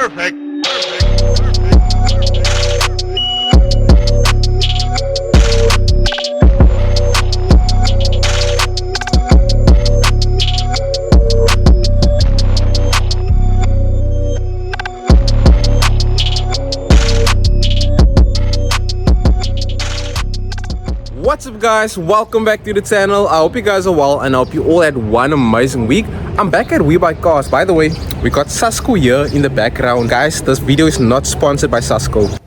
Perfect. What's up guys, welcome back to the channel. I hope you guys are well and I hope you all had one amazing week. I'm back at Webuycars. By the way, we got Sasko here in the background. Guys, this video is not sponsored by Sasko,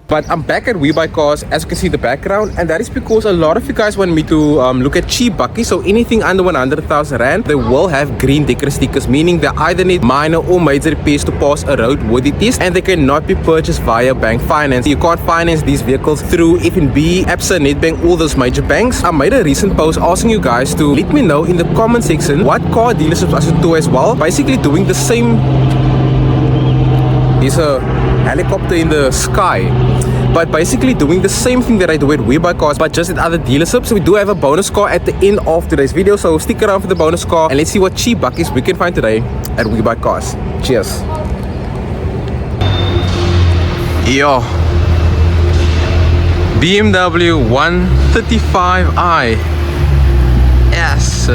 but I'm back at Webuycars, as you can see in the background, and that is because a lot of you guys want me to look at cheap Bakkies. So anything under 100,000 Rand, they will have green Dekra stickers, meaning they either need minor or major repairs to pass a roadworthy test, and they cannot be purchased via bank finance. You can't finance these vehicles through FNB, Absa, Nedbank, all those major banks. I made a recent post asking you guys to let me know in the comment section what car dealerships I should do as well, basically doing the same. There's a helicopter in the sky, but basically doing the same thing that I do at Webuycars, but just at other dealerships. So we do have a bonus car at the end of today's video, so stick around for the bonus car and let's see what cheap Bakkies we can find today at Webuycars. Cheers. Yo, BMW 135i. Yes.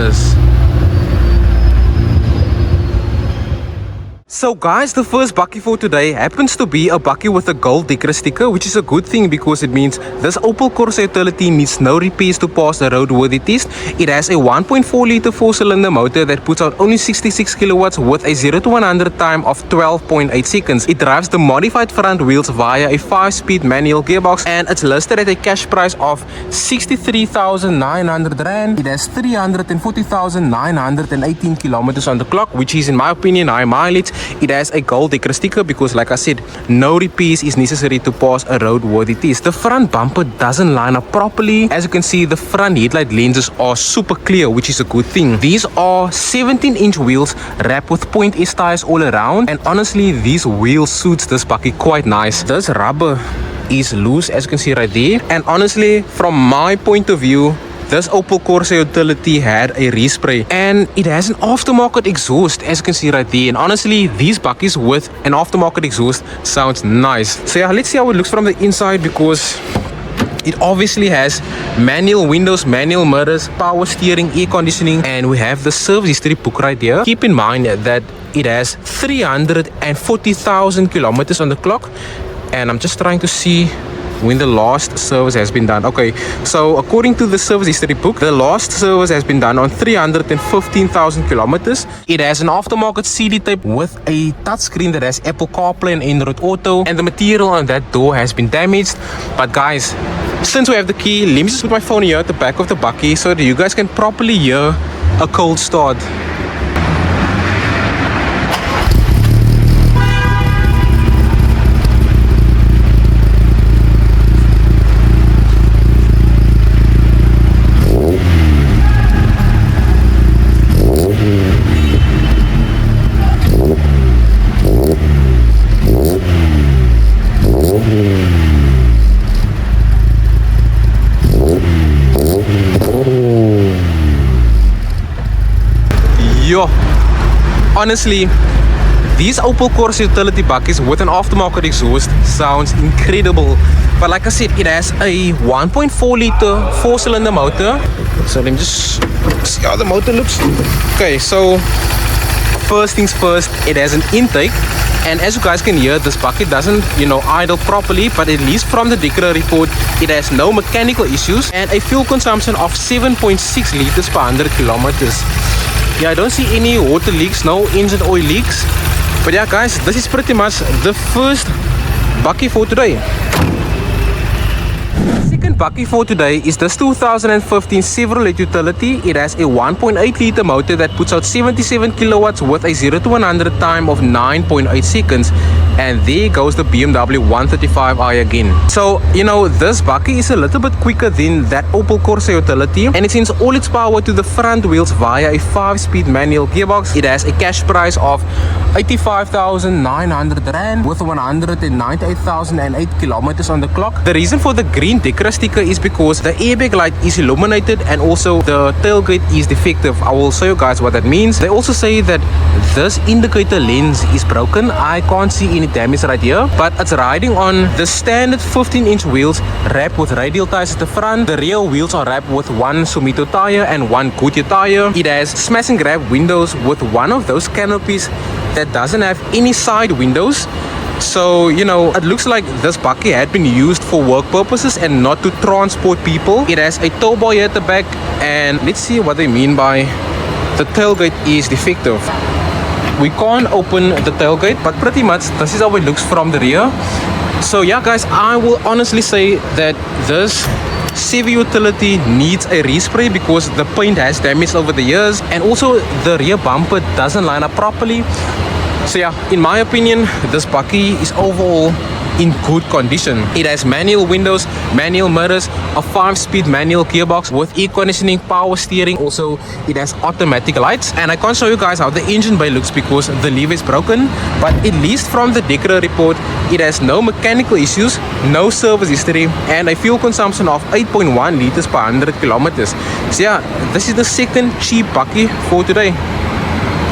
So guys, the first Bakkie for today happens to be a Bakkie with a gold Dekra sticker, which is a good thing because it means this Opel Corsa Utility needs no repairs to pass the roadworthy test. It has a 1.4 litre 4-cylinder motor that puts out only 66 kilowatts with a 0 to 100 time of 12.8 seconds. It drives the modified front wheels via a 5-speed manual gearbox, and it's listed at a cash price of 63,900 Rand. It has 340,918 kilometers on the clock, which is in my opinion high mileage. It has a gold Dekra sticker because, like I said, no repairs is necessary to pass a roadworthy test. The front bumper doesn't line up properly. As you can see, the front headlight lenses are super clear, which is a good thing. These are 17-inch wheels wrapped with point S tires all around, and honestly, these wheels suits this Bakkie quite nice. This rubber is loose, as you can see right there, and honestly, from my point of view, this Opel Corsa Utility had a respray, and it has an aftermarket exhaust, as you can see right there. And honestly, these Bakkies with an aftermarket exhaust sounds nice. So yeah, let's see how it looks from the inside, because it obviously has manual windows, manual mirrors, power steering, air conditioning, and we have the service history book right here. Keep in mind that it has 340,000 kilometers on the clock, and I'm just trying to see when the last service has been done. Okay, so according to the service history book, the last service has been done on 315,000 kilometers. It has an aftermarket CD tape with a touchscreen that has Apple CarPlay and Android Auto, and the material on that door has been damaged. But guys, since we have the key, let me just put my phone here at the back of the Bakkie so that you guys can properly hear a cold start. Yo, honestly, these Opel Corsa Utility Bakkies with an aftermarket exhaust sounds incredible. But like I said, it has a 1.4 litre 4-cylinder motor. So let me just see how the motor looks. Okay, so first things first, it has an intake. And as you guys can hear, this Bakkie doesn't, idle properly, but at least from the Dekra report, it has no mechanical issues and a fuel consumption of 7.6 liters per 100 kilometers. Yeah, I don't see any water leaks, no engine oil leaks. But yeah guys, this is pretty much the first Bakkie for today. Second Bakkie for today is this 2015 Chevrolet Utility. It has a 1.8 litre motor that puts out 77 kilowatts with a 0 to 100 time of 9.8 seconds. And there goes the BMW 135i again. So, this Bakkie is a little bit quicker than that Opel Corsa Utility, and it sends all its power to the front wheels via a 5-speed manual gearbox. It has a cash price of 85,900 Rand with 198,008 kilometers on the clock. The reason for the green Dekra sticker sticker is because the airbag light is illuminated and also the tailgate is defective. I will show you guys what that means. They also say that this indicator lens is broken. I can't see any damage right here, but it's riding on the standard 15-inch wheels wrapped with radial tires at the front. The rear wheels are wrapped with one Sumito tire and one Goodyear tire. It has smash and grab windows with one of those canopies that doesn't have any side windows. So, you know, it looks like this bakkie had been used for work purposes and not to transport people. It has a tow bar here at the back, and let's see what they mean by the tailgate is defective. We can't open the tailgate, but pretty much this is how it looks from the rear. So yeah guys, I will honestly say that this Chevy Utility needs a respray because the paint has damaged over the years, and also the rear bumper doesn't line up properly. So yeah, in my opinion, this bakkie is overall in good condition. It has manual windows, manual mirrors, a 5-speed manual gearbox with air conditioning, power steering. Also, it has automatic lights. And I can't show you guys how the engine bay looks because the lever is broken. But at least from the Dekra report, it has no mechanical issues, no service history, and a fuel consumption of 8.1 liters per 100 kilometers. So yeah, this is the second cheap bakkie for today.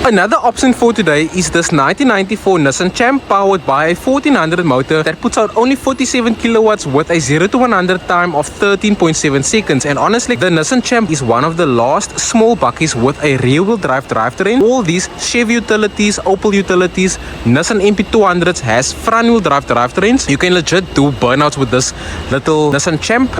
Another option for today is this 1994 Nissan Champ powered by a 1400 motor that puts out only 47 kilowatts with a 0 to 100 time of 13.7 seconds. And honestly, the Nissan Champ is one of the last small bakkies with a rear-wheel drive drivetrain. All these Chevy Utilities, Opel Utilities, Nissan MP200s has front-wheel drive drivetrains. You can legit do burnouts with this little Nissan Champ.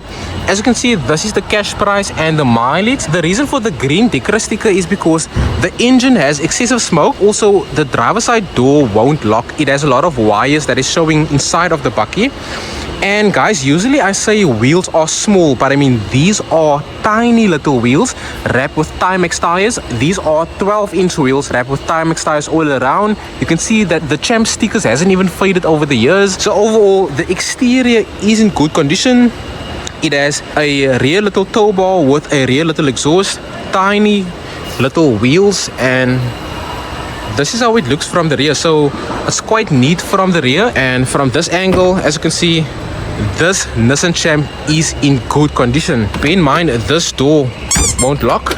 As you can see, this is the cash price and the mileage. The reason for the green Dekra sticker is because the engine has excessive smoke. Also, the driver's side door won't lock. It has a lot of wires that is showing inside of the bakkie. And guys, usually I say wheels are small, but I mean these are tiny little wheels wrapped with Timex tires. These are 12-inch wheels wrapped with Timex tires all around. You can see that the Champ stickers hasn't even faded over the years. So overall, the exterior is in good condition. It has a rear little tow bar with a rear little exhaust, tiny little wheels, and this is how it looks from the rear. So it's quite neat from the rear, and from this angle, as you can see, this Nissan Champ is in good condition. Bear in mind, this door won't lock.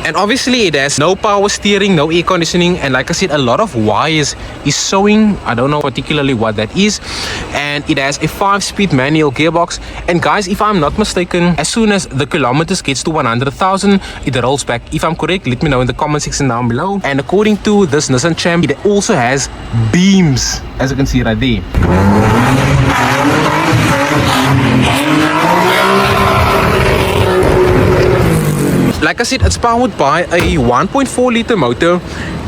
And obviously it has no power steering, no air conditioning, and like I said, a lot of wires is showing. I don't know particularly what that is. And it has a 5-speed manual gearbox. And guys, if I'm not mistaken, as soon as the kilometers gets to 100,000, it rolls back. If I'm correct, let me know in the comment section down below. And according to this Nissan Champ, it also has beams, as you can see right there. Like I said, it's powered by a 1.4 liter motor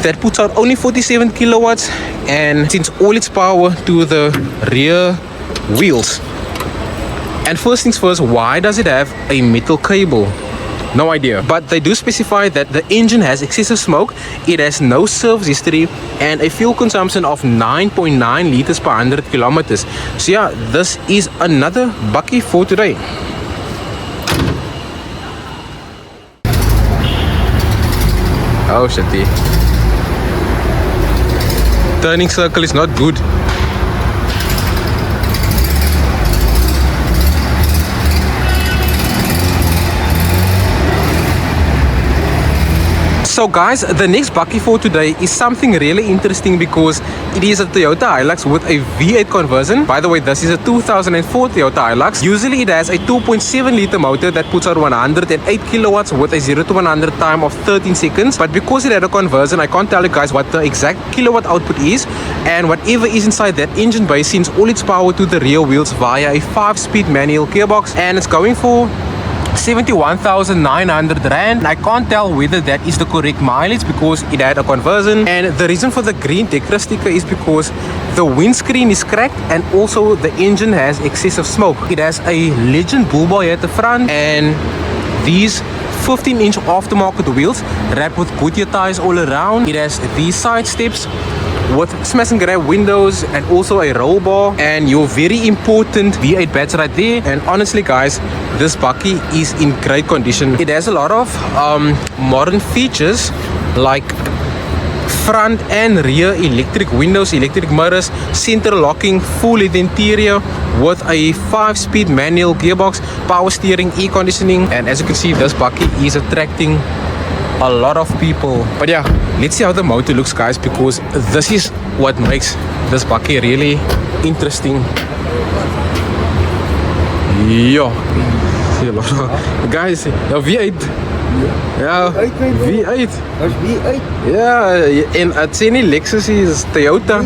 that puts out only 47 kilowatts and sends all its power to the rear wheels. And first things first, why does it have a metal cable? No idea. But they do specify that the engine has excessive smoke, it has no service history, and a fuel consumption of 9.9 liters per 100 kilometers. So yeah, this is another bakkie for today. Oh shitty. Turning circle is not good. So guys, the next bakkie for today is something really interesting because it is a Toyota Hilux with a V8 conversion. By the way, this is a 2004 Toyota Hilux. Usually it has a 2.7 liter motor that puts out 108 kilowatts with a 0 to 100 time of 13 seconds. But because it had a conversion, I can't tell you guys what the exact kilowatt output is. And whatever is inside that engine bay sends all its power to the rear wheels via a 5-speed manual gearbox. And it's going for 71,900 rand. I can't tell whether that is the correct mileage because it had a conversion. And the reason for the green Dekra sticker is because the windscreen is cracked and also the engine has excessive smoke. It has a Legend bull bar here at the front and these 15-inch aftermarket wheels wrapped with Goodyear tires all around. It has these side steps with smash and grab windows and also a roll bar and your very important V8 battery right there. And honestly guys, this bakkie is in great condition. It has a lot of modern features like front and rear electric windows, electric mirrors, center locking, full leather interior with a 5-speed manual gearbox, power steering, air conditioning, and as you can see, this bakkie is attracting a lot of people. But yeah, let's see how the motor looks, guys, because this is what makes this bakkie really interesting. Yo, guys, a V8. Ja, V8. Dat is V8. Ja, en het zijn niet Lexus, is Toyota.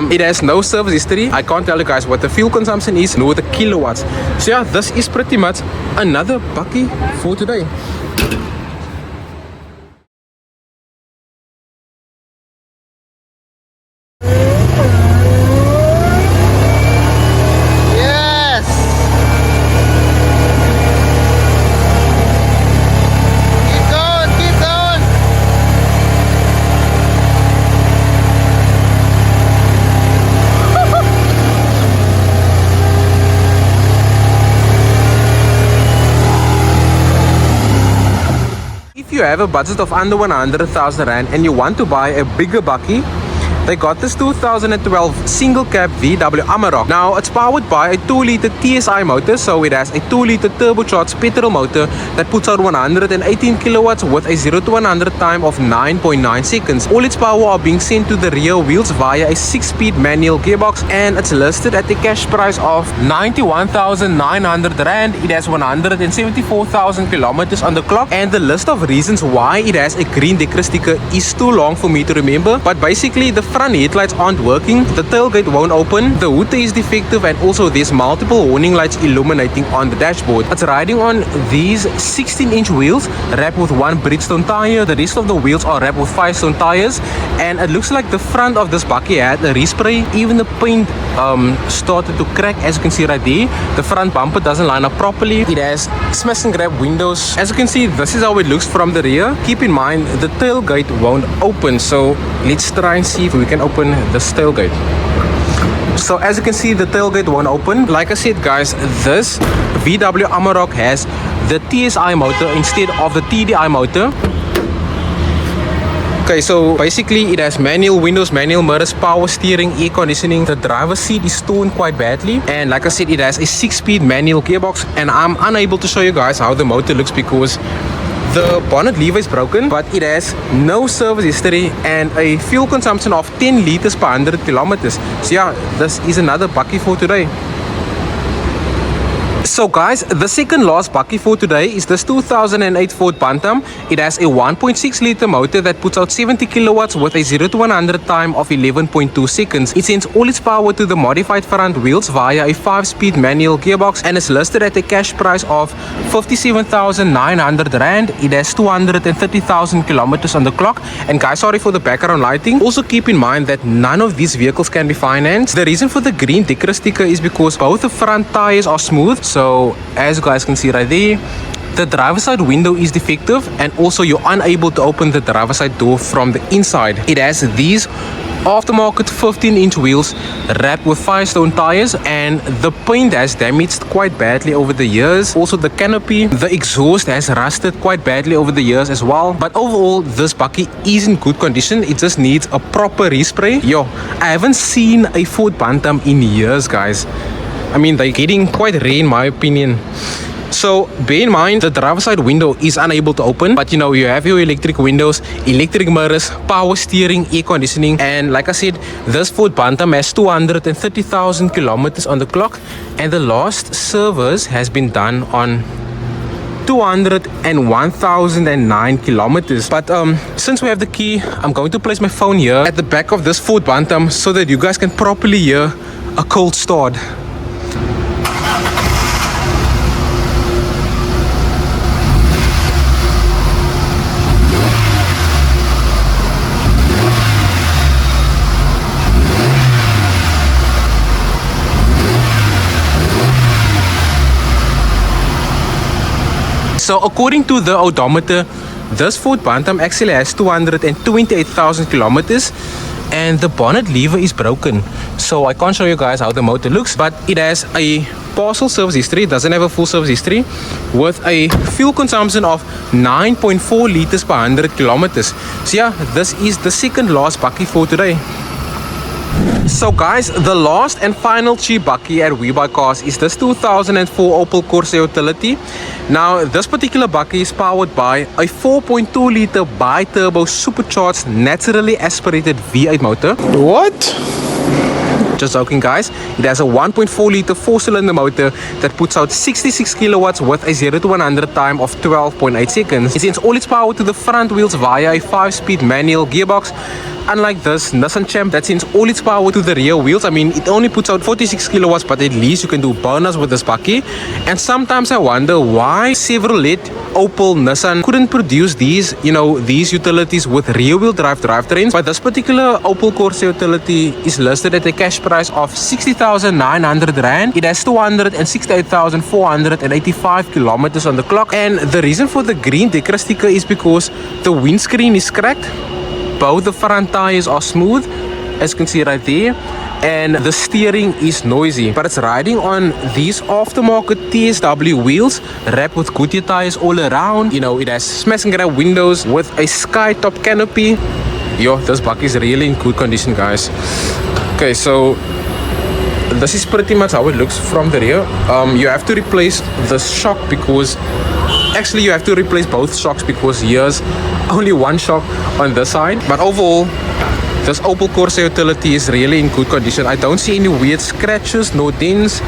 It has no service history. I can't tell you guys what the fuel consumption is, nor the kilowatts. So yeah, this is pretty much another bakkie for today. If you have a budget of under 100,000 Rand and you want to buy a bigger bakkie, they got this 2012 single cab VW Amarok. Now it's powered by a 2-liter TSI motor, so it has a 2-liter turbocharged petrol motor that puts out 118 kilowatts with a 0 to 100 time of 9.9 seconds. All its power are being sent to the rear wheels via a 6-speed manual gearbox, and it's listed at a cash price of 91,900 Rand. It has 174,000 kilometers on the clock, and the list of reasons why it has a green Dekra sticker is too long for me to remember, but basically the front headlights aren't working, the tailgate won't open, the hood is defective, and also there's multiple warning lights illuminating on the dashboard. It's riding on these 16-inch wheels wrapped with one Bridgestone tire. The rest of the wheels are wrapped with Firestone tires, and it looks like the front of this bakkie had a respray. Even the paint started to crack, as you can see right there. The front bumper doesn't line up properly. It has smash and grab windows. As you can see, this is how it looks from the rear. Keep in mind the tailgate won't open, so let's try and see if we can open the tailgate. So as you can see, the tailgate won't open. Like I said, guys, this VW Amarok has the TSI motor instead of the TDI motor. Okay, so basically it has manual windows, manual mirrors, power steering, air conditioning. The driver's seat is torn quite badly, and like I said, it has a 6-speed manual gearbox, and I'm unable to show you guys how the motor looks because the bonnet lever is broken, but it has no service history and a fuel consumption of 10 liters per 100 kilometers. So yeah, this is another bakkie for today. So guys, the second last bakkie for today is this 2008 Ford Bantam. It has a 1.6 liter motor that puts out 70 kilowatts with a 0 to 100 time of 11.2 seconds. It sends all its power to the modified front wheels via a 5-speed manual gearbox, and is listed at a cash price of 57,900 Rand. It has 230,000 kilometers on the clock. And guys, sorry for the background lighting. Also keep in mind that none of these vehicles can be financed. The reason for the green Dekra sticker is because both the front tires are smooth. So as you guys can see right there, the driver's side window is defective, and also you're unable to open the driver's side door from the inside. It has these aftermarket 15-inch wheels wrapped with Firestone tires, and the paint has damaged quite badly over the years. Also the canopy, the exhaust has rusted quite badly over the years as well. But overall, this bakkie is in good condition. It just needs a proper respray. Yo, I haven't seen a Ford Bantam in years, guys. I mean, they're getting quite rare in my opinion. So bear in mind, the driver's side window is unable to open, but you know, you have your electric windows, electric mirrors, power steering, air conditioning, and like I said, this Ford Bantam has 230,000 kilometers on the clock, and the last service has been done on 201,009 kilometers. But since we have the key, I'm going to place my phone here at the back of this Ford Bantam so that you guys can properly hear a cold start. So according to the odometer, this Ford Bantam actually has 228,000 kilometers, and the bonnet lever is broken. So I can't show you guys how the motor looks, but it has a partial service history, doesn't have a full service history, with a fuel consumption of 9.4 liters per 100 kilometers. So yeah, this is the second last bakkie for today. So guys, the last and final cheap bakkie at Webuycars is this 2004 Opel Corsa Utility. Now this particular bakkie is powered by a 4.2 liter bi-turbo supercharged naturally aspirated V8 motor. What? Just joking guys, it has a 1.4 liter 4-cylinder motor that puts out 66 kilowatts with a 0 to 100 time of 12.8 seconds. It sends all its power to the front wheels via a 5-speed manual gearbox. Unlike this Nissan Champ that sends all its power to the rear wheels. I mean, it only puts out 46 kilowatts, but at least you can do bonus with this bakkie. And sometimes I wonder why Chevrolet, Opel, Nissan couldn't produce these, these utilities with rear wheel drive drivetrains. But this particular Opel Corsa Utility is listed at a cash price of 60,900 Rand. It has 268,485 kilometers on the clock. And the reason for the green Dekra sticker is because the windscreen is cracked. Both the front tires are smooth, as you can see right there, and the steering is noisy. But it's riding on these aftermarket TSW wheels wrapped with Goodyear tires all around. It has smash and grab windows with a sky top canopy. Yo, this bakkie is really in good condition, guys. Okay, so this is pretty much how it looks from the rear. You have to replace the shock because actually you have to replace both shocks because here's only one shock on this side. But overall, this Opel Corsa Utility is really in good condition. I don't see any weird scratches, no dents.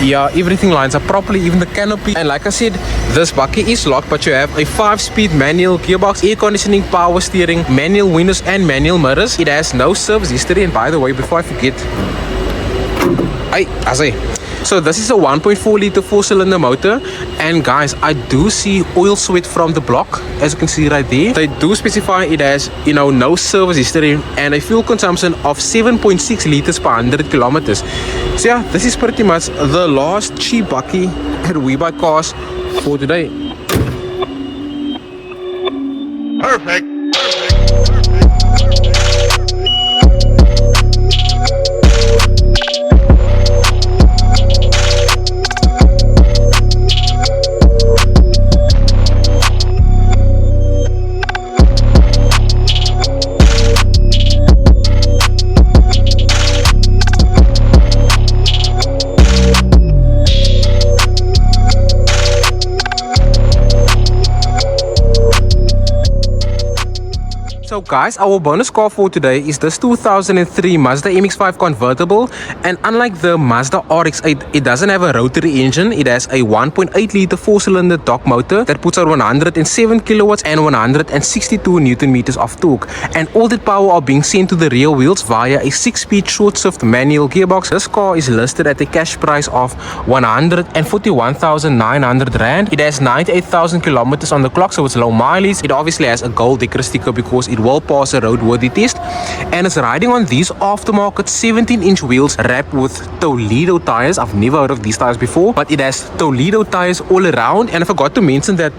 Yeah, everything lines up properly, even the canopy. And like I said, this bakkie is locked, but you have a 5-speed manual gearbox, air conditioning, power steering, manual windows and manual mirrors. It has no service history. And by the way, before I forget, so this is a 1.4 liter 4-cylinder motor, and guys, I do see oil sweat from the block, as you can see right there. They do specify it has, no service history and a fuel consumption of 7.6 liters per 100 kilometers. So yeah, this is pretty much the last cheap bakkie at Webuycars for today. Perfect. So guys, our bonus car for today is this 2003 Mazda MX-5 convertible, and unlike the Mazda RX-8, it doesn't have a rotary engine. It has a 1.8 liter 4-cylinder dock motor that puts out 107 kilowatts and 162 newton meters of torque, and all that power are being sent to the rear wheels via a 6-speed short-shift manual gearbox. This car is listed at a cash price of 141,900 Rand. It has 98,000 kilometers on the clock, so it's low mileage. It obviously has a gold Dekra sticker because it will pass a roadworthy test, and it's riding on these aftermarket 17-inch wheels wrapped with Toledo tires. I've never heard of these tires before, but it has Toledo tires all around. And I forgot to mention that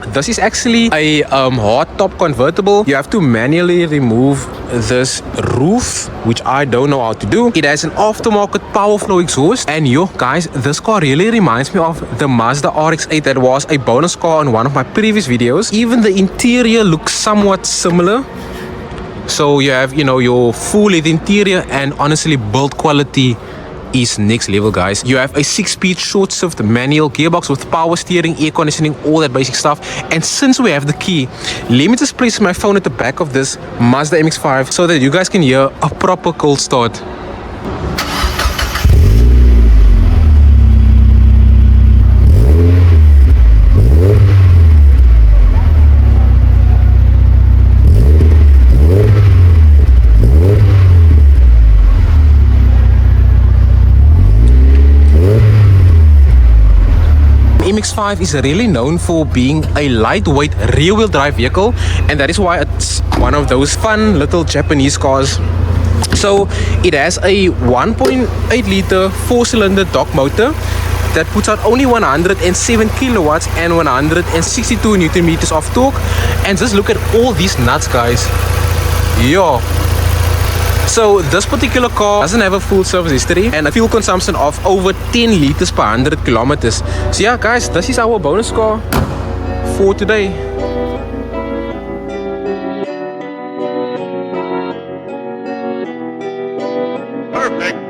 this is actually a hard top convertible. You have to manually remove this roof, which I don't know how to do. It has an aftermarket power flow exhaust, and yo guys, this car really reminds me of the Mazda RX-8 that was a bonus car on one of my previous videos. Even the interior looks somewhat similar. So you have, your full leather interior, and honestly, build quality is next level, guys. You have a 6-speed short shift manual gearbox with power steering, air conditioning, all that basic stuff. And since we have the key, let me just place my phone at the back of this Mazda MX-5 so that you guys can hear a proper cold start. MX-5 is really known for being a lightweight rear-wheel drive vehicle, and that is why it's one of those fun little Japanese cars. So it has a 1.8 liter 4-cylinder dock motor that puts out only 107 kilowatts and 162 newton meters of torque. And just look at all these nuts, guys. Yo, So this particular car doesn't have a full service history and a fuel consumption of over 10 liters per 100 kilometers. So yeah guys, this is our bonus car for today. Perfect.